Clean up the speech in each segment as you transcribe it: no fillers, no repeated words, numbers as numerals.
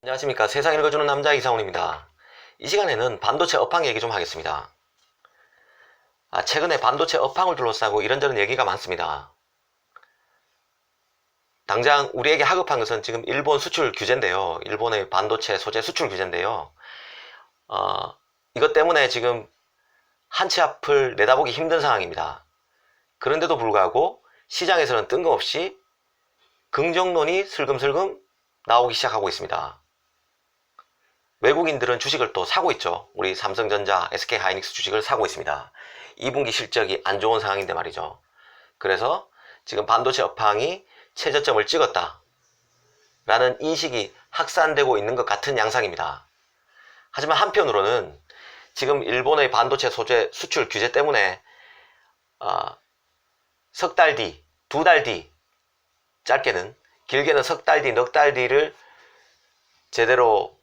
안녕하십니까. 세상 읽어주는 남자 이상훈입니다. 이 시간에는 반도체 업황 얘기 좀 하겠습니다. 최근에 반도체 업황을 둘러싸고 이런저런 얘기가 많습니다. 당장 우리에게 하급한 것은 지금 일본 수출 규제인데요. 일본의 반도체 소재 수출 규제인데요. 이것 때문에 지금 한 치 앞을 내다보기 힘든 상황입니다. 그런데도 불구하고 시장에서는 뜬금없이 긍정론이 슬금슬금 나오기 시작하고 있습니다. 외국인들은 주식을 또 사고 있죠. 우리 삼성전자, SK하이닉스 주식을 사고 있습니다. 2분기 실적이 안 좋은 상황인데 말이죠. 그래서 지금 반도체 업황이 최저점을 찍었다 라는 인식이 확산되고 있는 것 같은 양상입니다. 하지만 한편으로는 지금 일본의 반도체 소재 수출 규제 때문에 석 달 뒤, 두 달 뒤, 짧게는 길게는 석 달 뒤, 넉 달 뒤를 제대로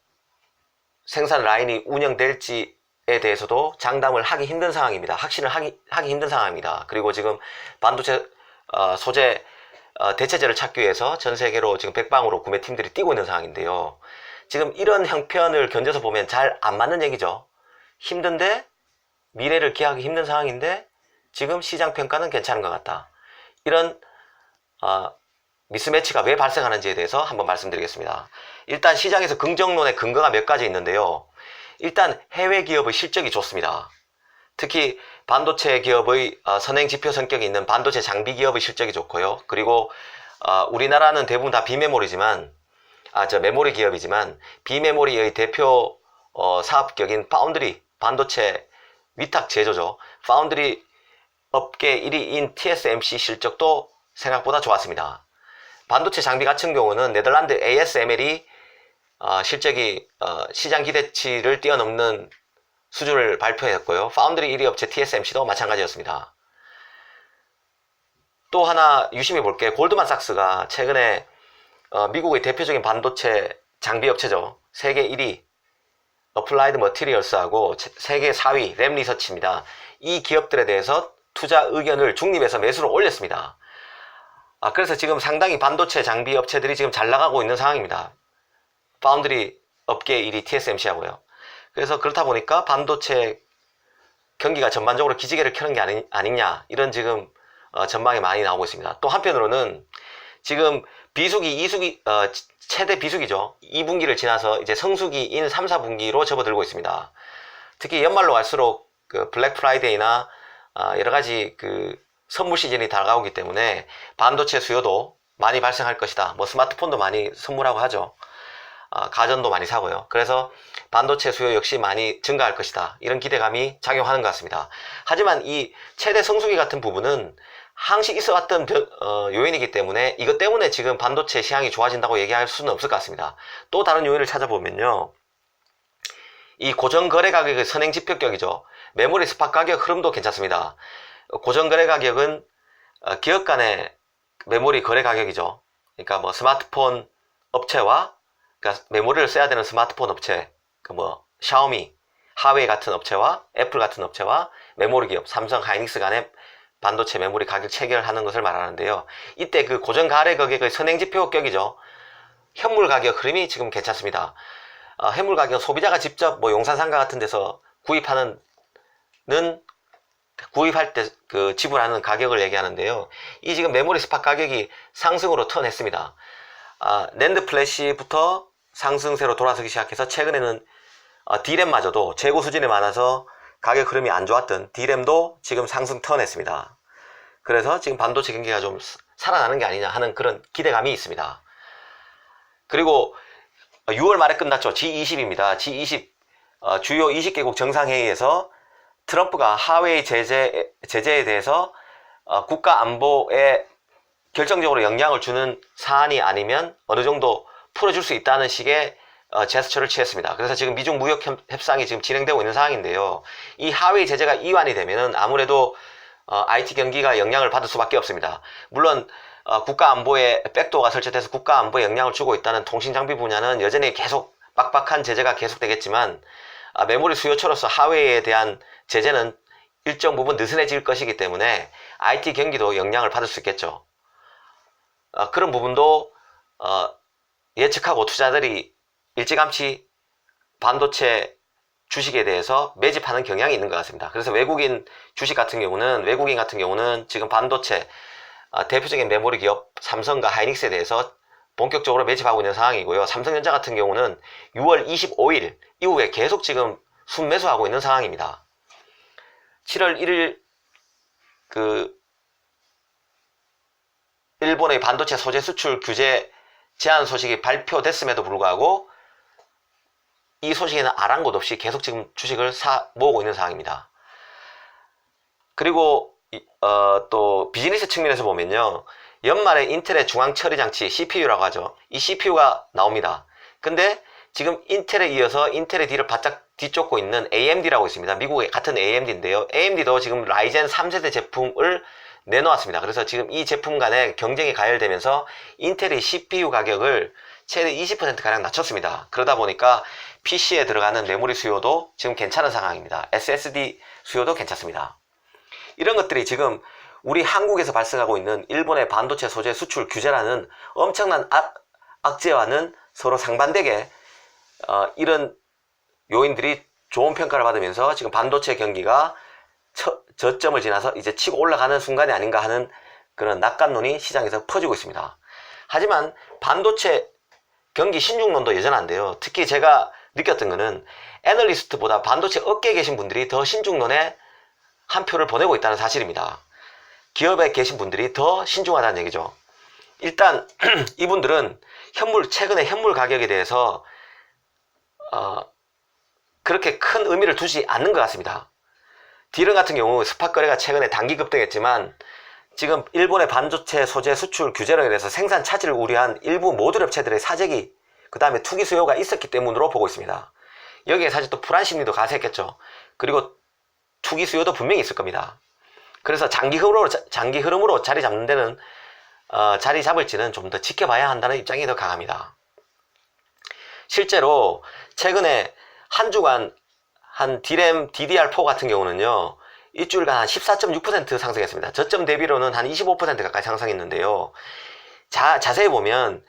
생산 라인이 운영될지에 대해서도 장담을 하기 힘든 상황입니다. 확신을 하기 힘든 상황입니다. 그리고 지금 반도체 소재 대체제를 찾기 위해서 전 세계로 지금 백방으로 구매팀들이 뛰고 있는 상황인데요. 지금 이런 형편을 견뎌서 보면 잘 안 맞는 얘기죠. 힘든데 미래를 기약하기 힘든 상황인데 지금 시장 평가는 괜찮은 것 같다. 이런 미스매치가 왜 발생하는지에 대해서 한번 말씀드리겠습니다. 일단 시장에서 긍정론의 근거가 몇 가지 있는데요. 일단 해외 기업의 실적이 좋습니다. 특히 반도체 기업의 선행지표 성격이 있는 반도체 장비 기업의 실적이 좋고요. 그리고 우리나라는 대부분 다 비메모리지만 메모리 기업이지만 비메모리의 대표 사업격인 파운드리, 반도체 위탁 제조죠. 파운드리 업계 1위인 TSMC 실적도 생각보다 좋았습니다. 반도체 장비 같은 경우는 네덜란드 ASML이 실적이 시장 기대치를 뛰어넘는 수준을 발표했고요. 파운드리 1위 업체 TSMC도 마찬가지였습니다. 또 하나 유심히 볼게. 골드만삭스가 최근에 미국의 대표적인 반도체 장비 업체죠. 세계 1위 어플라이드 머티리얼스하고 세계 4위 램리서치입니다. 이 기업들에 대해서 투자 의견을 중립에서 매수로 올렸습니다. 그래서 지금 상당히 반도체 장비 업체들이 지금 잘 나가고 있는 상황입니다. 파운드리 업계 1위 TSMC하고요. 그래서 그렇다 보니까 반도체 경기가 전반적으로 기지개를 켜는 게 아니냐 이런 지금 전망이 많이 나오고 있습니다. 또 한편으로는 지금 비수기, 최대 비수기죠. 2분기를 지나서 이제 성수기인 3, 4분기로 접어들고 있습니다. 특히 연말로 갈수록 그 블랙 프라이데이나 여러 가지 그 선물 시즌이 다가오기 때문에 반도체 수요도 많이 발생할 것이다. 스마트폰도 많이 선물하고 하죠. 가전도 많이 사고요. 그래서 반도체 수요 역시 많이 증가할 것이다. 이런 기대감이 작용하는 것 같습니다. 하지만 이 최대 성수기 같은 부분은 항시 있어왔던 요인이기 때문에 이것 때문에 지금 반도체 시장이 좋아진다고 얘기할 수는 없을 것 같습니다. 또 다른 요인을 찾아보면요. 이 고정거래 가격의 선행지표격이죠. 메모리 스팟 가격 흐름도 괜찮습니다. 고정거래 가격은 기업 간의 메모리 거래 가격이죠. 그러니까 스마트폰 업체와 그러니까 메모리를 써야 되는 스마트폰 업체, 샤오미, 하웨이 같은 업체와 애플 같은 업체와 메모리 기업, 삼성, 하이닉스 간의 반도체 메모리 가격 체결하는 것을 말하는데요. 이때 그 고정거래 가격의 선행지표격이죠. 현물 가격 흐름이 지금 괜찮습니다. 현물 가격 소비자가 직접 용산상가 같은 데서 구입할 때 그 지불하는 가격을 얘기하는데요. 이 지금 메모리 스팟 가격이 상승으로 턴했습니다. 낸드 플래시부터 상승세로 돌아서기 시작해서 최근에는 D램마저도 재고 수준이 많아서 가격 흐름이 안 좋았던 D램도 지금 상승 턴했습니다. 그래서 지금 반도체 경기가 좀 살아나는 게 아니냐 하는 그런 기대감이 있습니다. 그리고 6월 말에 끝났죠. G20입니다. G20 주요 20개국 정상회의에서 트럼프가 하웨이 제재에 대해서 국가 안보에 결정적으로 영향을 주는 사안이 아니면 어느 정도 풀어줄 수 있다는 식의 제스처를 취했습니다. 그래서 지금 미중 무역 협상이 지금 진행되고 있는 상황인데요. 이 하웨이 제재가 이완이 되면은 아무래도 IT 경기가 영향을 받을 수밖에 없습니다. 물론 국가 안보에 백도어가 설치돼서 국가 안보에 영향을 주고 있다는 통신 장비 분야는 여전히 계속 빡빡한 제재가 계속되겠지만 메모리 수요처로서 하웨이에 대한 제재는 일정 부분 느슨해질 것이기 때문에 IT 경기도 영향을 받을 수 있겠죠. 그런 부분도 예측하고 투자들이 일찌감치 반도체 주식에 대해서 매집하는 경향이 있는 것 같습니다. 그래서 외국인 같은 경우는 지금 반도체 대표적인 메모리 기업 삼성과 하이닉스에 대해서 본격적으로 매집하고 있는 상황이고요. 삼성전자 같은 경우는 6월 25일 이후에 계속 지금 순매수하고 있는 상황입니다. 7월 1일 일본의 반도체 소재 수출 규제 제한 소식이 발표됐음에도 불구하고 이 소식에는 아랑곳 없이 계속 지금 주식을 모으고 있는 상황입니다. 그리고 또 비즈니스 측면에서 보면요, 연말에 인텔의 중앙 처리 장치 CPU라고 하죠. 이 CPU가 나옵니다. 근데 지금 인텔에 이어서 인텔의 뒤를 바짝 뒤쫓고 있는 AMD라고 있습니다. 미국의 같은 AMD인데요. AMD도 지금 라이젠 3세대 제품을 내놓았습니다. 그래서 지금 이 제품 간의 경쟁이 가열되면서 인텔의 CPU 가격을 최대 20%가량 낮췄습니다. 그러다 보니까 PC에 들어가는 메모리 수요도 지금 괜찮은 상황입니다. SSD 수요도 괜찮습니다. 이런 것들이 지금 우리 한국에서 발생하고 있는 일본의 반도체 소재 수출 규제라는 엄청난 악재와는 서로 상반되게 이런 요인들이 좋은 평가를 받으면서 지금 반도체 경기가 저점을 지나서 이제 치고 올라가는 순간이 아닌가 하는 그런 낙관론이 시장에서 퍼지고 있습니다. 하지만 반도체 경기 신중론도 여전한데요. 특히 제가 느꼈던 거는 애널리스트보다 반도체 업계에 계신 분들이 더 신중론에 한 표를 보내고 있다는 사실입니다. 기업에 계신 분들이 더 신중하다는 얘기죠. 일단 이분들은 최근에 현물 가격에 대해서 그렇게 큰 의미를 두지 않는 것 같습니다. 디램 같은 경우 스팟 거래가 최근에 단기 급등했지만 지금 일본의 반도체 소재 수출 규제로 인해서 생산 차질을 우려한 일부 모듈 업체들의 사재기, 그 다음에 투기 수요가 있었기 때문으로 보고 있습니다. 여기에 사실 또 불안 심리도 가세했겠죠. 그리고 투기 수요도 분명히 있을 겁니다. 그래서 장기 흐름으로 자리 잡는 데는 자리 잡을지는 좀 더 지켜봐야 한다는 입장이 더 강합니다. 실제로 최근에 한 주간 한 디램 DDR4 같은 경우는요, 일주일간 한 14.6% 상승했습니다. 저점 대비로는 한 25% 가까이 상승했는데요. 자세히 보면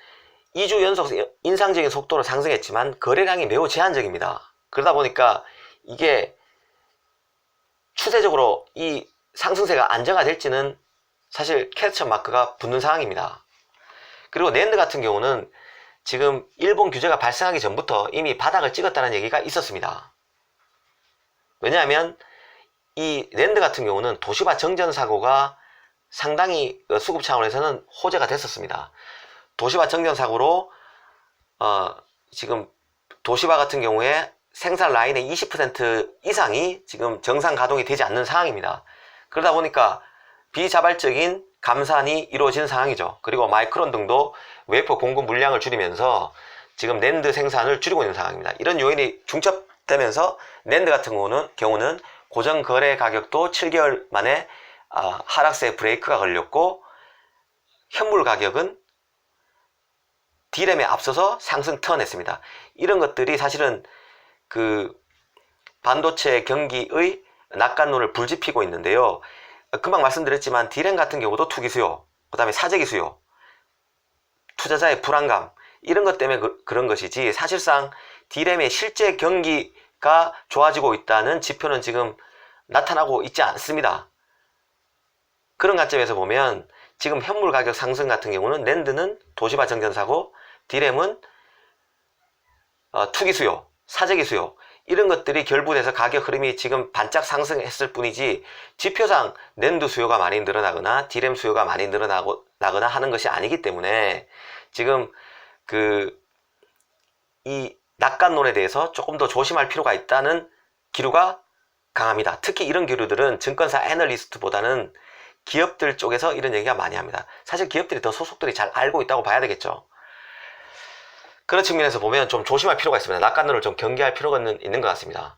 2주 연속 인상적인 속도로 상승했지만 거래량이 매우 제한적입니다. 그러다 보니까 이게 추세적으로 이 상승세가 안정화될지는 사실 캐치 마크가 붙는 상황입니다. 그리고 낸드 같은 경우는 지금 일본 규제가 발생하기 전부터 이미 바닥을 찍었다는 얘기가 있었습니다. 왜냐하면 이 낸드 같은 경우는 도시바 정전 사고가 상당히 수급 차원에서는 호재가 됐었습니다. 도시바 정전 사고로 지금 도시바 같은 경우에 생산 라인의 20% 이상이 지금 정상 가동이 되지 않는 상황입니다. 그러다 보니까 비자발적인 감산이 이루어진 상황이죠. 그리고 마이크론 등도 웨이퍼 공급 물량을 줄이면서 지금 낸드 생산을 줄이고 있는 상황입니다. 이런 요인이 중첩되면서 낸드 같은 경우는 고정 거래 가격도 7개월 만에 하락세 브레이크가 걸렸고, 현물 가격은 디램에 앞서서 상승 턴했습니다. 이런 것들이 사실은 그 반도체 경기의 낙관론을 불지피고 있는데요. 금방 말씀드렸지만 디램 같은 경우도 투기 수요, 그 다음에 사재기 수요, 투자자의 불안감, 이런 것 때문에 그런 것이지, 사실상 디램의 실제 경기가 좋아지고 있다는 지표는 지금 나타나고 있지 않습니다. 그런 관점에서 보면 지금 현물 가격 상승 같은 경우는 낸드는 도시바 정전 사고, 디램은 투기 수요, 사재기 수요, 이런 것들이 결부돼서 가격 흐름이 지금 반짝 상승했을 뿐이지, 지표상 낸드 수요가 많이 늘어나거나 디램 수요가 많이 늘어나거나 하는 것이 아니기 때문에 지금 이 낙관론에 대해서 조금 더 조심할 필요가 있다는 기류가 강합니다. 특히 이런 기류들은 증권사 애널리스트보다는 기업들 쪽에서 이런 얘기가 많이 합니다. 사실 기업들이 더 소속들이 잘 알고 있다고 봐야 되겠죠. 그런 측면에서 보면 좀 조심할 필요가 있습니다. 낙관론을 좀 경계할 필요가 있는 것 같습니다.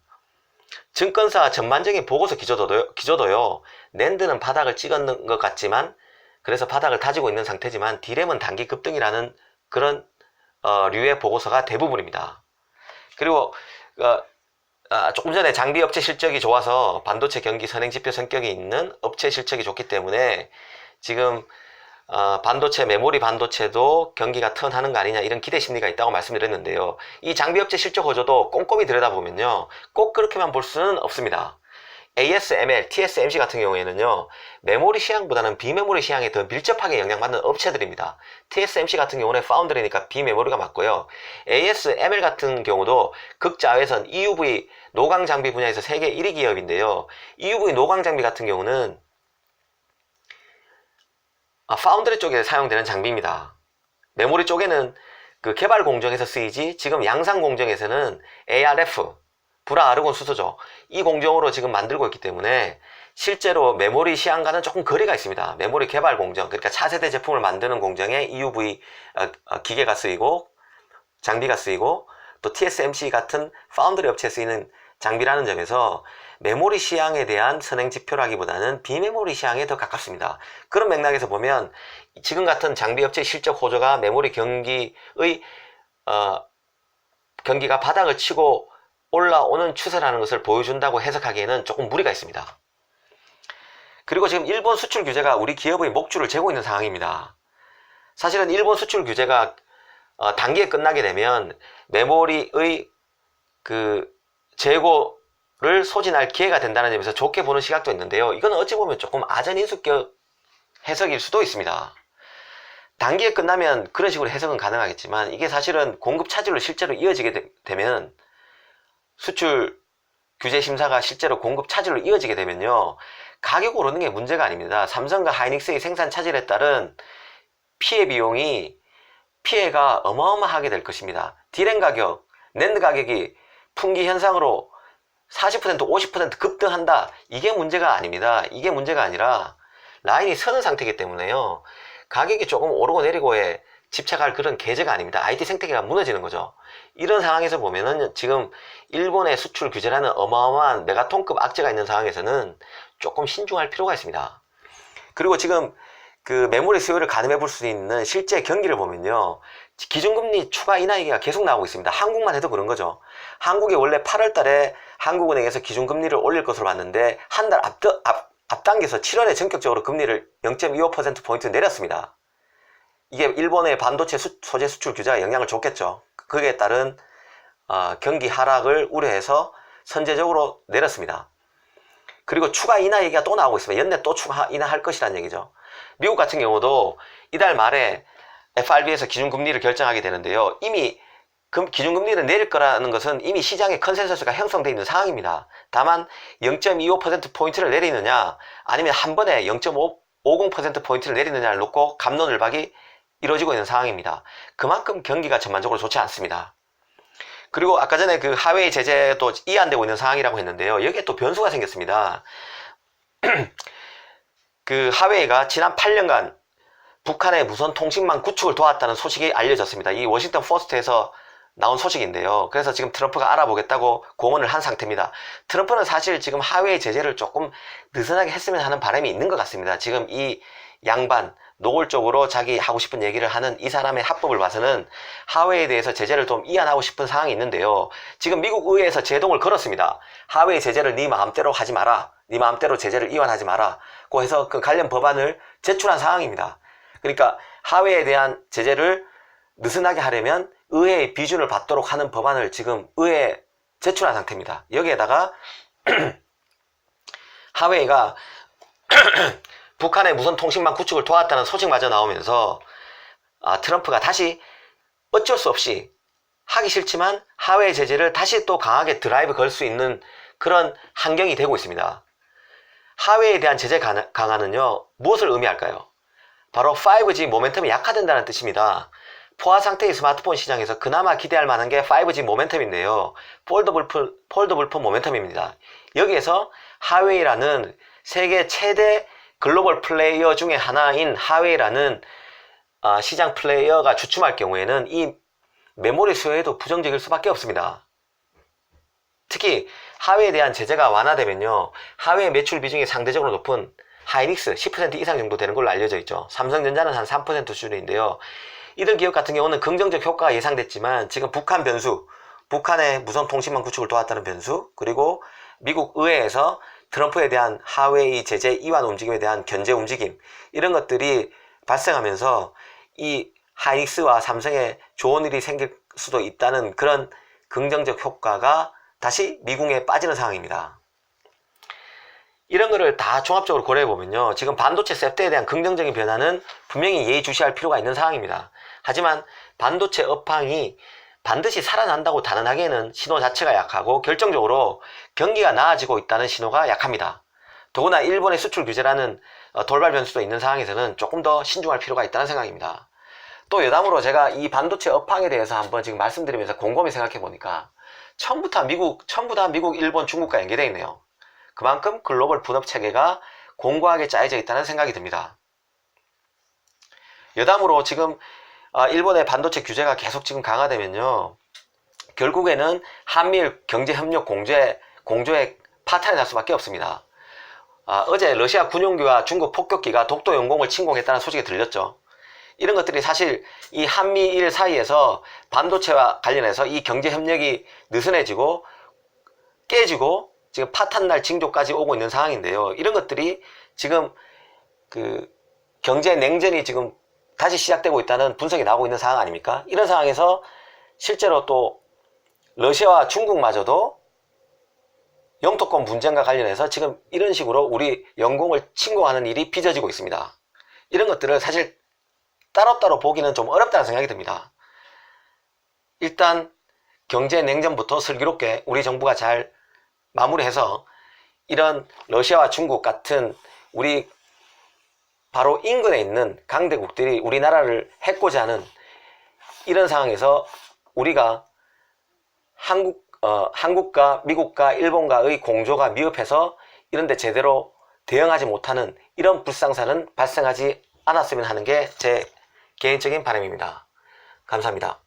증권사 전반적인 보고서 기조도요, 낸드는 바닥을 찍은 것 같지만, 그래서 바닥을 다지고 있는 상태지만 디램은 단기 급등이라는 그런 류의 보고서가 대부분입니다. 그리고 조금 전에 장비 업체 실적이 좋아서 반도체 경기 선행지표 성격이 있는 업체 실적이 좋기 때문에 지금 반도체, 메모리 반도체도 경기가 턴하는 거 아니냐 이런 기대 심리가 있다고 말씀드렸는데요. 이 장비업체 실적 호조도 꼼꼼히 들여다보면요. 꼭 그렇게만 볼 수는 없습니다. ASML, TSMC 같은 경우에는요. 메모리 시향보다는 비메모리 시향에 더 밀접하게 영향받는 업체들입니다. TSMC 같은 경우는 파운드리니까 비메모리가 맞고요. ASML 같은 경우도 극자외선 EUV 노광 장비 분야에서 세계 1위 기업인데요. EUV 노광 장비 같은 경우는 파운드리 쪽에 사용되는 장비입니다. 메모리 쪽에는 그 개발 공정에서 쓰이지 지금 양산 공정에서는 ARF, 불화 아르곤 수소죠. 이 공정으로 지금 만들고 있기 때문에 실제로 메모리 시향과는 조금 거리가 있습니다. 메모리 개발 공정, 그러니까 차세대 제품을 만드는 공정에 EUV 기계가 쓰이고 장비가 쓰이고 또 TSMC 같은 파운드리 업체에 쓰이는 장비라는 점에서 메모리 시향에 대한 선행 지표라기보다는 비메모리 시향에 더 가깝습니다. 그런 맥락에서 보면 지금 같은 장비 업체 실적 호조가 메모리 경기의 경기가 바닥을 치고 올라오는 추세라는 것을 보여준다고 해석하기에는 조금 무리가 있습니다. 그리고 지금 일본 수출 규제가 우리 기업의 목줄을 재고 있는 상황입니다. 사실은 일본 수출 규제가 단기에 끝나게 되면 메모리의 그 재고를 소진할 기회가 된다는 점에서 좋게 보는 시각도 있는데요. 이건 어찌 보면 조금 아전인수격 해석일 수도 있습니다. 단기에 끝나면 그런 식으로 해석은 가능하겠지만 이게 사실은 공급 차질로 실제로 이어지게 되면 수출 규제 심사가 실제로 공급 차질로 이어지게 되면요. 가격 오르는 게 문제가 아닙니다. 삼성과 하이닉스의 생산 차질에 따른 피해가 어마어마하게 될 것입니다. 디램 가격, 낸드 가격이 풍기 현상으로 40% 50% 급등한다. 이게 문제가 아닙니다. 이게 문제가 아니라 라인이 서는 상태이기 때문에요. 가격이 조금 오르고 내리고에 집착할 그런 계제가 아닙니다. IT 생태계가 무너지는 거죠. 이런 상황에서 보면은 지금 일본의 수출 규제라는 어마어마한 메가톤급 악재가 있는 상황에서는 조금 신중할 필요가 있습니다. 그리고 지금 그 메모리 수요를 가늠해 볼 수 있는 실제 경기를 보면요. 기준금리 추가 인하 얘기가 계속 나오고 있습니다. 한국만 해도 그런 거죠. 한국이 원래 8월 달에 한국은행에서 기준금리를 올릴 것으로 봤는데 한 달 앞당겨서 7월에 전격적으로 금리를 0.25%포인트 내렸습니다. 이게 일본의 반도체 소재 수출 규제가 영향을 줬겠죠. 거기에 따른 경기 하락을 우려해서 선제적으로 내렸습니다. 그리고 추가 인하 얘기가 또 나오고 있습니다. 연내 또 추가 인하할 것이라는 얘기죠. 미국 같은 경우도 이달 말에 FRB에서 기준금리를 결정하게 되는데요. 이미 기준금리를 내릴 거라는 것은 이미 시장의 컨센서스가 형성되어 있는 상황입니다. 다만 0.25%포인트를 내리느냐 아니면 한 번에 0.50%포인트를 내리느냐를 놓고 갑론을박이 이루어지고 있는 상황입니다. 그만큼 경기가 전반적으로 좋지 않습니다. 그리고 아까 전에 그 하웨이 제재도 이안되고 있는 상황이라고 했는데요. 여기에 또 변수가 생겼습니다. 그 하웨이가 지난 8년간 북한의 무선 통신망 구축을 도왔다는 소식이 알려졌습니다. 이 워싱턴 포스트에서 나온 소식인데요. 그래서 지금 트럼프가 알아보겠다고 공언을 한 상태입니다. 트럼프는 사실 지금 하웨이 제재를 조금 느슨하게 했으면 하는 바람이 있는 것 같습니다. 지금 이 양반 노골적으로 자기 하고 싶은 얘기를 하는 이 사람의 합법을 봐서는 하웨이에 대해서 제재를 좀 이완하고 싶은 상황이 있는데요. 지금 미국 의회에서 제동을 걸었습니다. 하웨이 제재를 네 마음대로 하지 마라. 네 마음대로 제재를 이완하지 마라. 고 해서 그 관련 법안을 제출한 상황입니다. 그러니까 하웨이에 대한 제재를 느슨하게 하려면 의회의 비준을 받도록 하는 법안을 지금 의회에 제출한 상태입니다. 여기에다가 하웨이가 북한의 무선 통신망 구축을 도왔다는 소식마저 나오면서 트럼프가 다시 어쩔 수 없이 하기 싫지만 하웨이 제재를 다시 또 강하게 드라이브 걸 수 있는 그런 환경이 되고 있습니다. 하웨이에 대한 제재 강화는요, 무엇을 의미할까요? 바로 5G 모멘텀이 약화된다는 뜻입니다. 포화 상태의 스마트폰 시장에서 그나마 기대할 만한 게 5G 모멘텀인데요. 폴더블 폰 모멘텀입니다. 여기에서 하웨이라는 세계 최대 글로벌 플레이어 중에 하나인 하웨이라는 시장 플레이어가 주춤할 경우에는 이 메모리 수요에도 부정적일 수밖에 없습니다. 특히 하웨이에 대한 제재가 완화되면요, 하웨이 매출 비중이 상대적으로 높은 하이닉스 10% 이상 정도 되는 걸로 알려져 있죠. 삼성전자는 한 3% 수준인데요. 이들 기업 같은 경우는 긍정적 효과가 예상됐지만 지금 북한 변수, 북한의 무선 통신망 구축을 도왔다는 변수, 그리고 미국 의회에서 트럼프에 대한 하웨이 제재 이완 움직임에 대한 견제 움직임, 이런 것들이 발생하면서 이 하이닉스와 삼성에 좋은 일이 생길 수도 있다는 그런 긍정적 효과가 다시 미궁에 빠지는 상황입니다. 이런 거를 다 종합적으로 고려해 보면요, 지금 반도체 섹터에 대한 긍정적인 변화는 분명히 예의주시할 필요가 있는 상황입니다. 하지만 반도체 업황이 반드시 살아난다고 단언하기에는 신호 자체가 약하고 결정적으로 경기가 나아지고 있다는 신호가 약합니다. 더구나 일본의 수출 규제라는 돌발 변수도 있는 상황에서는 조금 더 신중할 필요가 있다는 생각입니다. 또 여담으로 제가 이 반도체 업황에 대해서 한번 지금 말씀드리면서 곰곰이 생각해 보니까 전부 다 미국, 일본, 중국과 연계되어 있네요. 그만큼 글로벌 분업 체계가 공고하게 짜여져 있다는 생각이 듭니다. 여담으로 지금 일본의 반도체 규제가 계속 지금 강화되면요, 결국에는 한미일 경제협력 공조에 파탄이 날 수밖에 없습니다. 어제 러시아 군용기와 중국 폭격기가 독도 영공을 침공했다는 소식이 들렸죠. 이런 것들이 사실 이 한미일 사이에서 반도체와 관련해서 이 경제협력이 느슨해지고 깨지고 지금 파탄날 징조까지 오고 있는 상황인데요. 이런 것들이 지금 그 경제 냉전이 지금 다시 시작되고 있다는 분석이 나오고 있는 상황 아닙니까? 이런 상황에서 실제로 또 러시아와 중국마저도 영토권 분쟁과 관련해서 지금 이런 식으로 우리 영공을 침공하는 일이 빚어지고 있습니다. 이런 것들을 사실 따로따로 보기는 좀 어렵다는 생각이 듭니다. 일단 경제 냉전부터 슬기롭게 우리 정부가 잘 마무리해서 이런 러시아와 중국 같은 우리 바로 인근에 있는 강대국들이 우리나라를 해코지 하는 이런 상황에서 우리가 한국과 미국과 일본과의 공조가 미흡해서 이런데 제대로 대응하지 못하는 이런 불상사는 발생하지 않았으면 하는 게 제 개인적인 바람입니다. 감사합니다.